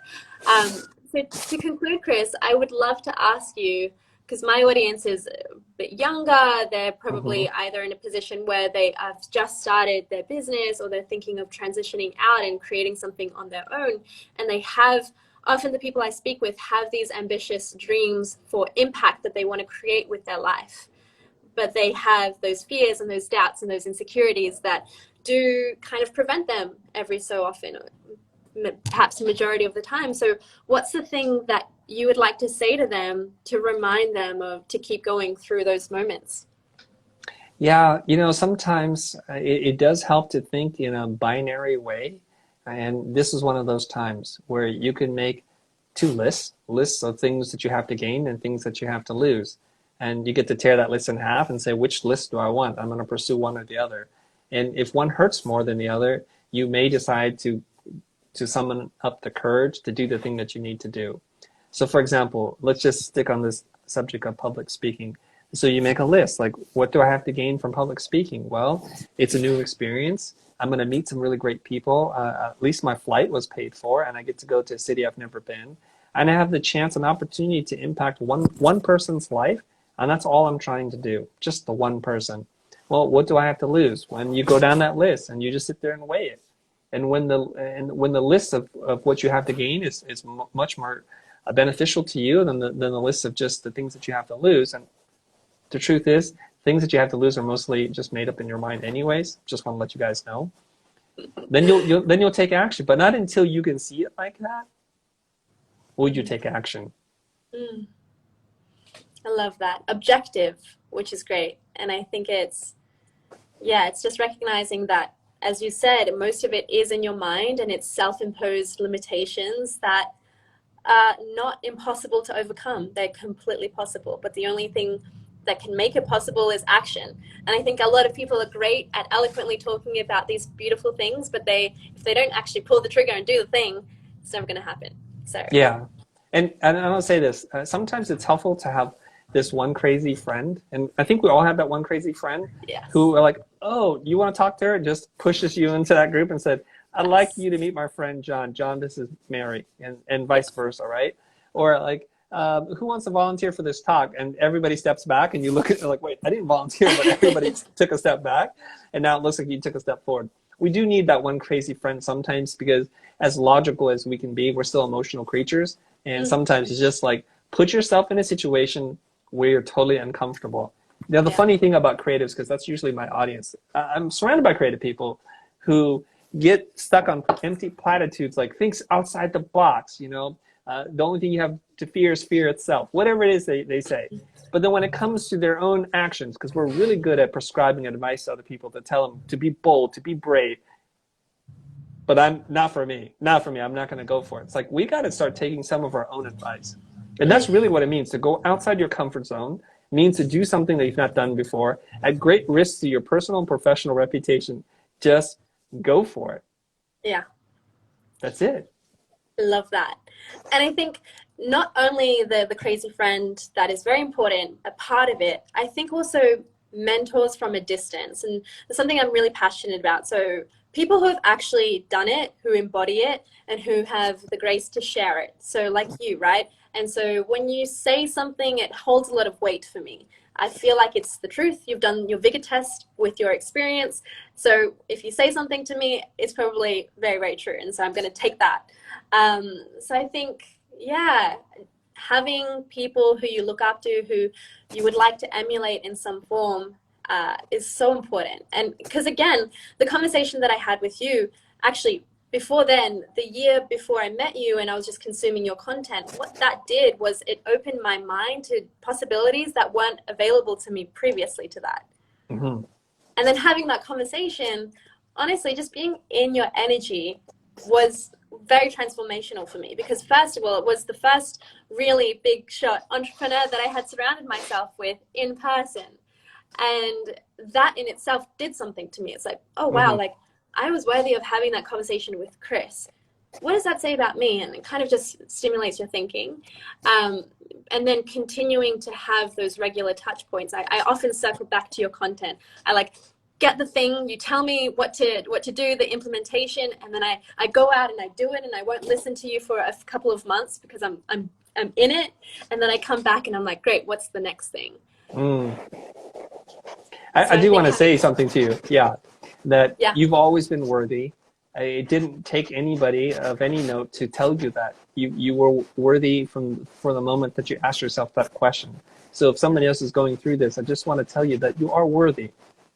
So to conclude, Chris, I would love to ask you, because my audience is a bit younger, they're probably either in a position where they have just started their business, or they're thinking of transitioning out and creating something on their own. And they have, often the people I speak with have these ambitious dreams for impact that they want to create with their life. But they have those fears and those doubts and those insecurities that do kind of prevent them every so often, perhaps the majority of the time. So what's the thing that you would like to say to them to remind them of, to keep going through those moments? Yeah, sometimes it does help to think in a binary way. And this is one of those times where you can make two lists of things that you have to gain and things that you have to lose. And you get to tear that list in half and say, which list do I want? I'm going to pursue one or the other. And if one hurts more than the other, you may decide to summon up the courage to do the thing that you need to do. So for example, let's just stick on this subject of public speaking. So you make a list, like, what do I have to gain from public speaking? Well, it's a new experience. I'm going to meet some really great people. At least my flight was paid for, and I get to go to a city I've never been. And I have the chance and opportunity to impact one person's life, and that's all I'm trying to do, just the one person. Well, what do I have to lose? When you go down that list and you just sit there and weigh it. And when the list of what you have to gain is much more beneficial to you than the list of just the things that you have to lose. And the truth is, things that you have to lose are mostly just made up in your mind anyways. Just want to let you guys know. Then you'll take action, but not until you can see it like that will you take action. I love that. Objective, which is great. And I think it's just recognizing that, as you said, most of it is in your mind, and it's self-imposed limitations that are not impossible to overcome. They're completely possible, but the only thing that can make it possible is action. And I think a lot of people are great at eloquently talking about these beautiful things, but if they don't actually pull the trigger and do the thing, it's never going to happen. So yeah, and I'll say this: sometimes it's helpful to have this one crazy friend, and I think we all have that one crazy friend who are like, oh, you want to talk to her? And just pushes you into that group and said, I'd like you to meet my friend John. John, this is Mary, and vice versa, right? Or like, who wants to volunteer for this talk? And everybody steps back, and you look at it like, wait, I didn't volunteer, but everybody took a step back, and now it looks like you took a step forward. We do need that one crazy friend sometimes, because as logical as we can be, we're still emotional creatures, and sometimes it's just like, put yourself in a situation where you're totally uncomfortable. Now, the funny thing about creatives, because that's usually my audience, I'm surrounded by creative people who get stuck on empty platitudes, like things outside the box, the only thing you have to fear is fear itself, whatever it is they say. But then when it comes to their own actions, because we're really good at prescribing advice to other people to tell them to be bold, to be brave, but not for me, I'm not going to go for it. It's like, we got to start taking some of our own advice. And that's really what it means. To go outside your comfort zone means to do something that you've not done before at great risk to your personal and professional reputation. Just go for it. Yeah. That's it. Love that. And I think not only the crazy friend, that is very important, a part of it, I think also mentors from a distance. And it's something I'm really passionate about. So people who have actually done it, who embody it, and who have the grace to share it. So like you, right? And so when you say something, it holds a lot of weight for me. I feel like it's the truth. You've done your vigor test with your experience. So if you say something to me, it's probably very, very true. And so I'm going to take that. So I think, yeah, having people who you look up to, who you would like to emulate in some form, is so important. And because, again, the conversation that I had with you, actually, before then, the year before I met you and I was just consuming your content, what that did was it opened my mind to possibilities that weren't available to me previously to that. Mm-hmm. And then having that conversation, honestly, just being in your energy was very transformational for me, because first of all, it was the first really big shot entrepreneur that I had surrounded myself with in person. And that in itself did something to me. It's like, oh, wow, Mm-hmm. like I was worthy of having that conversation with Chris. What does that say about me? And it kind of just stimulates your thinking. And then continuing to have those regular touch points. I often circle back to your content. I like get the thing, you tell me what to do, the implementation, and then I go out and I do it, and I won't listen to you for a couple of months because I'm in it. And then I come back and I'm like, great, what's the next thing? Mm. So I I do think want to having, say something to you. Yeah, that yeah. you've always been worthy. It didn't take anybody of any note to tell you that you were worthy for the moment that you asked yourself that question. So if somebody else is going through this, I just want to tell you that you are worthy.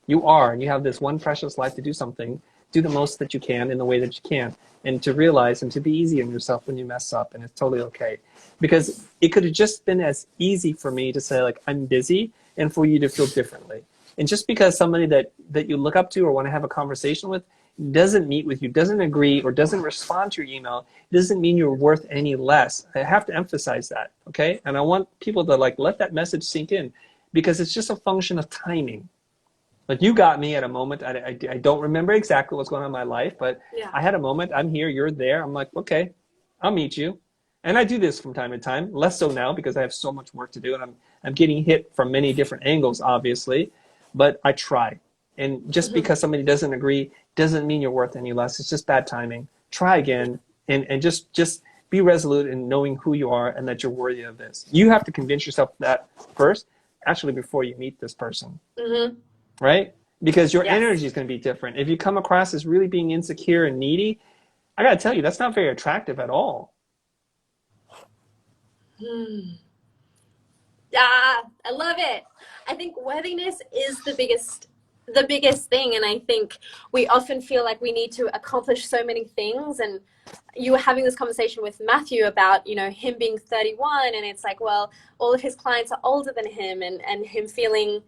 You are, and you have this one precious life to do something. Do the most that you can in the way that you can, and to realize and to be easy on yourself when you mess up, and it's totally okay. Because it could have just been as easy for me to say, like, I'm busy, and for you to feel differently. And just because somebody that you look up to or want to have a conversation with doesn't meet with you, doesn't agree, or doesn't respond to your email, doesn't mean you're worth any less. I have to emphasize that, okay? And I want people to like let that message sink in, because it's just a function of timing. Like, you got me at a moment. I don't remember exactly what's going on in my life, but Yeah. I had a moment. I'm here, you're there. I'm like, okay, I'll meet you. And I do this from time to time, less so now because I have so much work to do, and I'm getting hit from many different angles, obviously, but I try. And just Mm-hmm. because somebody doesn't agree doesn't mean you're worth any less. It's just bad timing. Try again, and just be resolute in knowing who you are and that you're worthy of this. You have to convince yourself that first, actually, before you meet this person. Mm-hmm. Right? Because your Yes. energy is going to be different. If you come across as really being insecure and needy, I got to tell you, that's not very attractive at all. Yeah, I love it. I think worthiness is the biggest thing, and I think we often feel like we need to accomplish so many things. And you were having this conversation with Matthew about, him being 31, and it's like, well, all of his clients are older than him, and him feeling,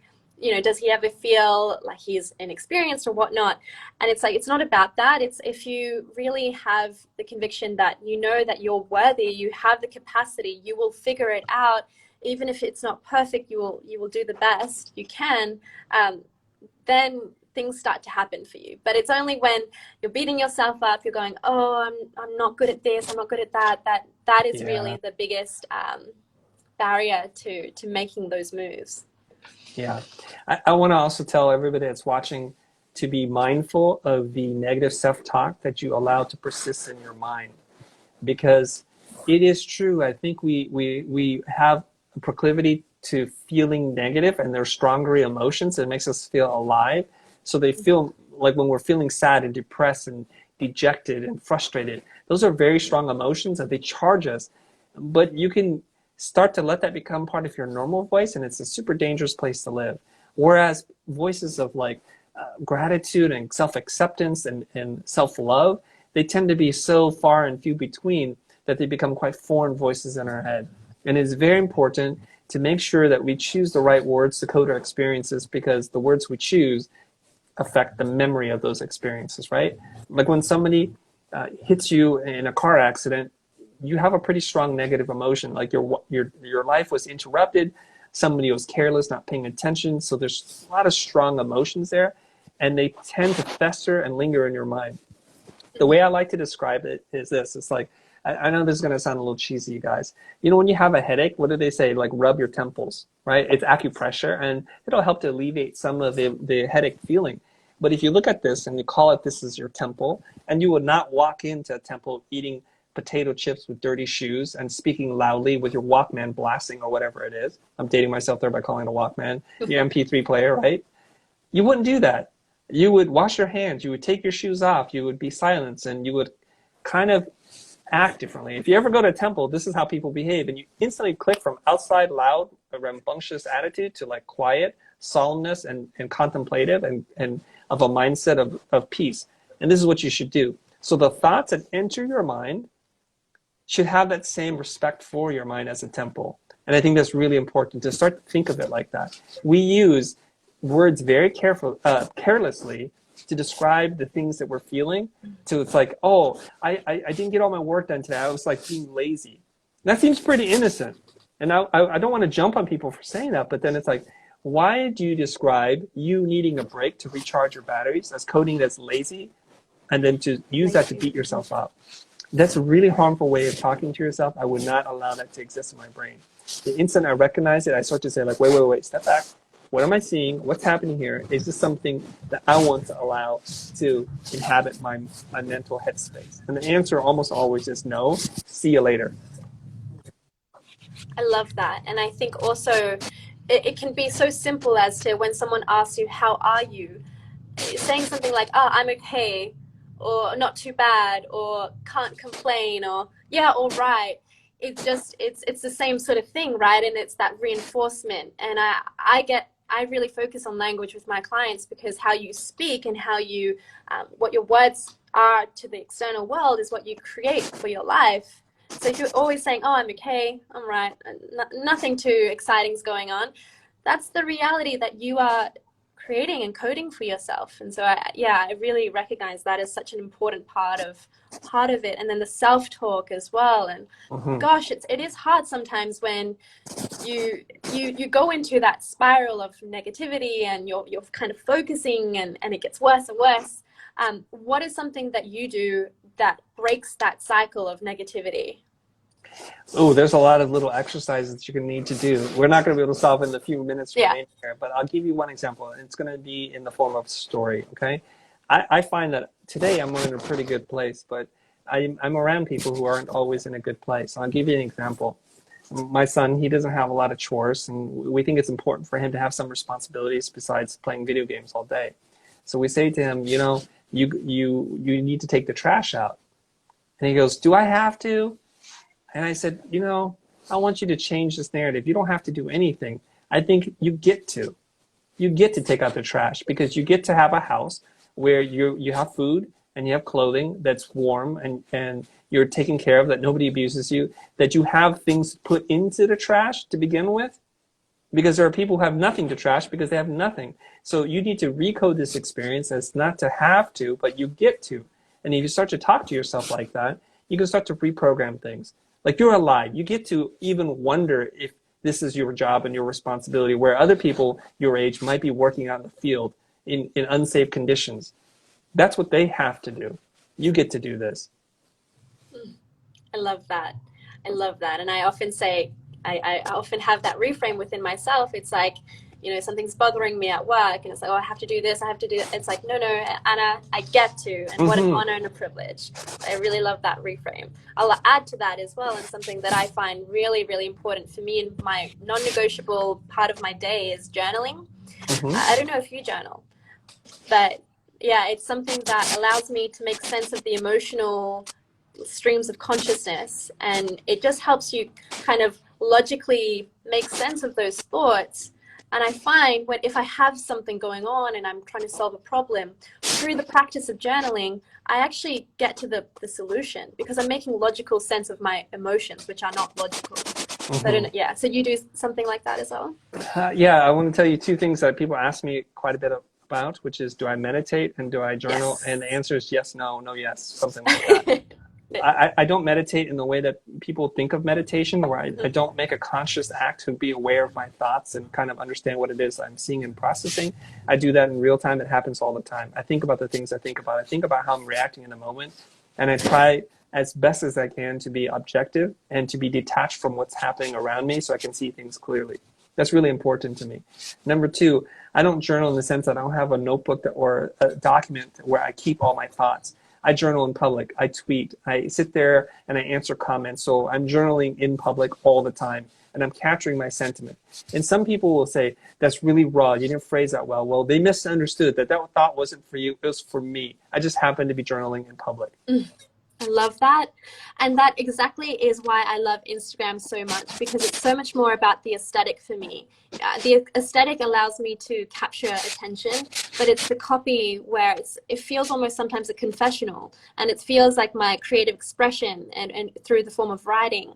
does he ever feel like he's inexperienced or whatnot? And it's like, it's not about that. It's if you really have the conviction that you know that you're worthy, you have the capacity, you will figure it out. Even if it's not perfect, you will do the best you can. Then things start to happen for you. But it's only when you're beating yourself up, you're going, oh, I'm not good at this, I'm not good at that. That is Yeah. really the biggest barrier to making those moves. Yeah. I want to also tell everybody that's watching to be mindful of the negative self-talk that you allow to persist in your mind. Because it is true, I think we have a proclivity to feeling negative, and they're stronger emotions. It makes us feel alive. So they feel like when we're feeling sad and depressed and dejected and frustrated, those are very strong emotions that they charge us. But you can start to let that become part of your normal voice, and it's a super dangerous place to live. Whereas voices of like gratitude and self-acceptance and self-love, they tend to be so far and few between that they become quite foreign voices in our head. And it's very important to make sure that we choose the right words to code our experiences, because the words we choose affect the memory of those experiences, right? Like when somebody hits you in a car accident, you have a pretty strong negative emotion. Like your life was interrupted, somebody was careless, not paying attention. So there's a lot of strong emotions there, and they tend to fester and linger in your mind. The way I like to describe it is this. It's like, I know this is going to sound a little cheesy, you guys. You know, when you have a headache, what do they say? Like, rub your temples, right? It's acupressure, and it'll help to alleviate some of the headache feeling. But if you look at this and you call it, this is your temple, and you would not walk into a temple eating potato chips with dirty shoes and speaking loudly with your Walkman blasting or whatever it is. I'm dating myself there by calling it a Walkman, your MP3 player, right? You wouldn't do that. You would wash your hands, you would take your shoes off, you would be silenced, and you would kind of act differently. If you ever go to a temple, this is how people behave, and you instantly click from outside loud, a rambunctious attitude to like quiet, solemnness, and contemplative, and of a mindset of peace. And this is what you should do. So the thoughts that enter your mind should have that same respect for your mind as a temple. And I think that's really important to start to think of it like that. We use words very carelessly to describe the things that we're feeling. So it's like, oh, I didn't get all my work done today. I was like being lazy. That seems pretty innocent. And I don't want to jump on people for saying that, but then it's like, why do you describe you needing a break to recharge your batteries as coding that's lazy, and then to use that to beat yourself up? That's a really harmful way of talking to yourself. I would not allow that to exist in my brain. The instant I recognize it, I start to say like, wait, step back. What am I seeing? What's happening here? Is this something that I want to allow to inhabit my mental headspace? And the answer almost always is no. See you later. I love that. And I think also it can be so simple as to when someone asks you, how are you? Saying something like, oh, I'm okay, or not too bad, or can't complain, or yeah, all right. It's the same sort of thing, right? And it's that reinforcement. And I really focus on language with my clients, because how you speak and how you, what your words are to the external world is what you create for your life. So if you're always saying, oh, I'm okay, I'm right, nothing too exciting is going on, that's the reality that you are creating and coding for yourself. And so I really recognize that as such an important part of it. And then the self-talk as well. And gosh, it is hard sometimes when you go into that spiral of negativity, and you're kind of focusing, and it gets worse and worse. What is something that you do that breaks that cycle of negativity? Oh, there's a lot of little exercises that you're going to need to do. We're not going to be able to solve in the few minutes remaining here, but I'll give you one example. It's going to be in the form of a story, okay? I find that today I'm in a pretty good place, but I'm around people who aren't always in a good place. I'll give you an example. My son, he doesn't have a lot of chores, and we think it's important for him to have some responsibilities besides playing video games all day. So we say to him, you need to take the trash out. And he goes, do I have to? And I said, I want you to change this narrative. You don't have to do anything. I think you get to. You get to take out the trash, because you get to have a house where you have food and you have clothing that's warm and you're taken care of, that nobody abuses you, that you have things put into the trash to begin with, because there are people who have nothing to trash because they have nothing. So you need to recode this experience as not to have to, but you get to. And if you start to talk to yourself like that, you can start to reprogram things. Like, you're alive. You get to even wonder if this is your job and your responsibility, where other people your age might be working out in the field in unsafe conditions. That's what they have to do. You get to do this. I love that. And I often say, I often have that reframe within myself. It's like, something's bothering me at work, and it's like, oh, I have to do this, I have to do that. It's like, no, Anna, I get to, and what an honor and a privilege. I really love that reframe. I'll add to that as well, and something that I find really, really important for me, and my non-negotiable part of my day is journaling. I don't know if you journal, but yeah, it's something that allows me to make sense of the emotional streams of consciousness, and it just helps you kind of logically make sense of those thoughts. And I find if I have something going on and I'm trying to solve a problem, through the practice of journaling, I actually get to the solution, because I'm making logical sense of my emotions, which are not logical. So you do something like that as well? Yeah, I want to tell you two things that people ask me quite a bit about, which is, do I meditate and do I journal? Yes. And the answer is yes, no, yes, something like that. I don't meditate in the way that people think of meditation, where I don't make a conscious act to be aware of my thoughts and kind of understand what it is I'm seeing and processing. I do that in real time. It happens all the time. I think about the things I think about. I think about how I'm reacting in the moment, and I try as best as I can to be objective and to be detached from what's happening around me, so I can see things clearly. That's really important to me. Number two, I don't journal in the sense that I don't have a notebook or a document where I keep all my thoughts. I journal in public. I tweet. I sit there and I answer comments. So I'm journaling in public all the time, and I'm capturing my sentiment. And some people will say, that's really raw. You didn't phrase that well. Well, they misunderstood that thought wasn't for you. It was for me. I just happened to be journaling in public. I love that. And that exactly is why I love Instagram so much, because it's so much more about the aesthetic for me. The aesthetic allows me to capture attention, but it's the copy where it feels almost sometimes a confessional, and it feels like my creative expression and through the form of writing,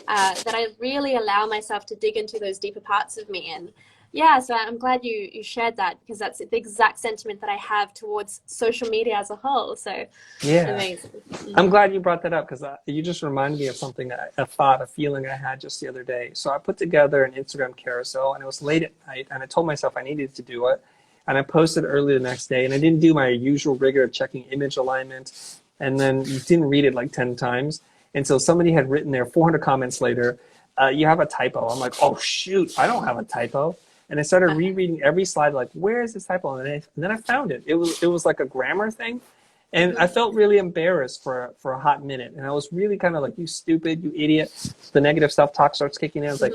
that I really allow myself to dig into those deeper parts of me. And yeah, so I'm glad you shared that, because that's the exact sentiment that I have towards social media as a whole. So Yeah. amazing. I'm glad you brought that up, because you just reminded me of something, a feeling I had just the other day. So I put together an Instagram carousel, and it was late at night, and I told myself I needed to do it. And I posted early the next day, and I didn't do my usual rigor of checking image alignment, and then you didn't read it like 10 times. And so somebody had written there 400 comments later, you have a typo. I'm like, oh, shoot, I don't have a typo. And I started rereading every slide, like, where is this typo? And then I found it. It was like a grammar thing. And I felt really embarrassed for a hot minute. And I was really kind of like, you stupid, you idiot. The negative self-talk starts kicking in. I was like,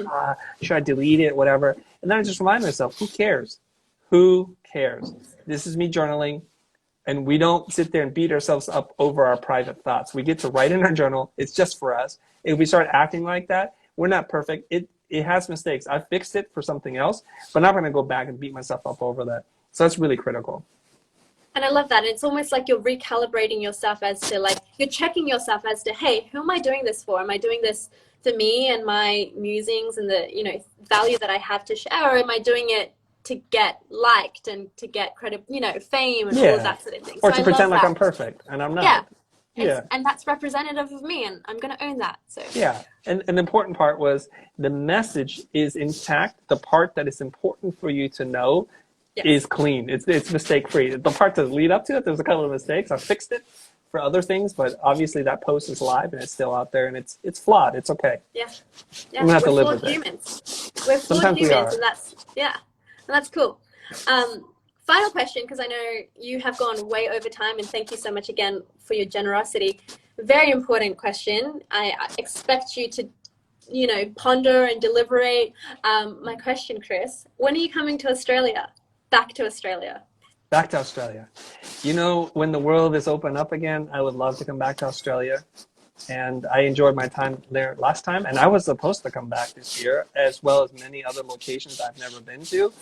should I delete it, whatever? And then I just remind myself, who cares? Who cares? This is me journaling. And we don't sit there and beat ourselves up over our private thoughts. We get to write in our journal. It's just for us. If we start acting like that, we're not perfect. It has mistakes. I fixed it for something else, but I'm not going to go back and beat myself up over that. So that's really critical. And I love that. It's almost like you're recalibrating yourself as to, like, you're checking yourself as to, hey, who am I doing this for? Am I doing this for me and my musings and the, value that I have to share? Or am I doing it to get liked and to get credit, fame and all of that sort of thing? Or to pretend like I'm perfect, and I'm not. Yeah. And that's representative of me, and I'm going to own that. So yeah. And the important part was the message is intact. The part that is important for you to know is clean. It's mistake-free. The part to lead up to it, there's a couple of mistakes. I fixed it for other things, but obviously that post is live and it's still out there, and it's flawed. It's okay. Yeah. I'm gonna have to live with humans. We're flawed Sometimes humans, we are. and that's cool. Final question, because I know you have gone way over time, and thank you so much again for your generosity. Very important question. I expect you to, ponder and deliberate. My question, Chris, when are you coming to Australia? Back to Australia. Back to Australia. When the world is open up again, I would love to come back to Australia. And I enjoyed my time there last time. And I was supposed to come back this year, as well as many other locations I've never been to.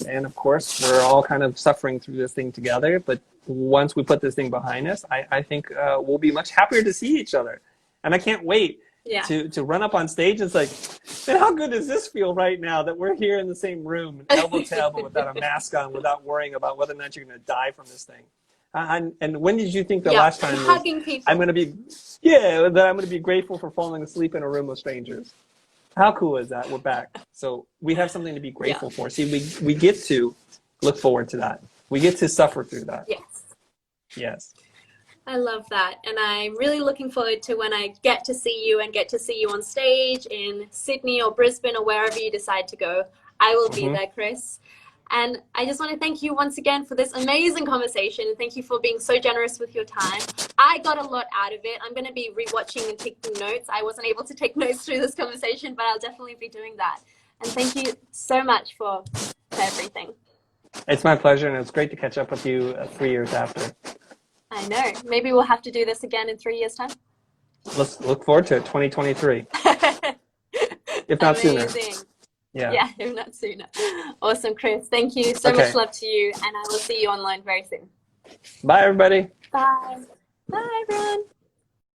And of course, we're all kind of suffering through this thing together. But once we put this thing behind us, I think we'll be much happier to see each other. And I can't wait to run up on stage. It's like, man, how good does this feel right now that we're here in the same room, elbow to elbow, without a mask on, without worrying about whether or not you're going to die from this thing. And when did you think the last time was, I'm going to be grateful for falling asleep in a room with strangers? How cool is that? We're back. So we have something to be grateful for. See, we get to look forward to that. We get to suffer through that. Yes. I love that. And I'm really looking forward to when I get to see you and get to see you on stage in Sydney or Brisbane or wherever you decide to go. I will be there, Chris. And I just want to thank you once again for this amazing conversation. And thank you for being so generous with your time. I got a lot out of it. I'm going to be rewatching and taking notes. I wasn't able to take notes through this conversation, but I'll definitely be doing that. And thank you so much for everything. It's my pleasure. And it's great to catch up with you 3 years after. I know. Maybe we'll have to do this again in 3 years' time. Let's look forward to it, 2023. If not sooner. Yeah, if not sooner. Awesome, Chris. Thank you. So much love to you, and I will see you online very soon. Bye, everybody. Bye. Bye, everyone.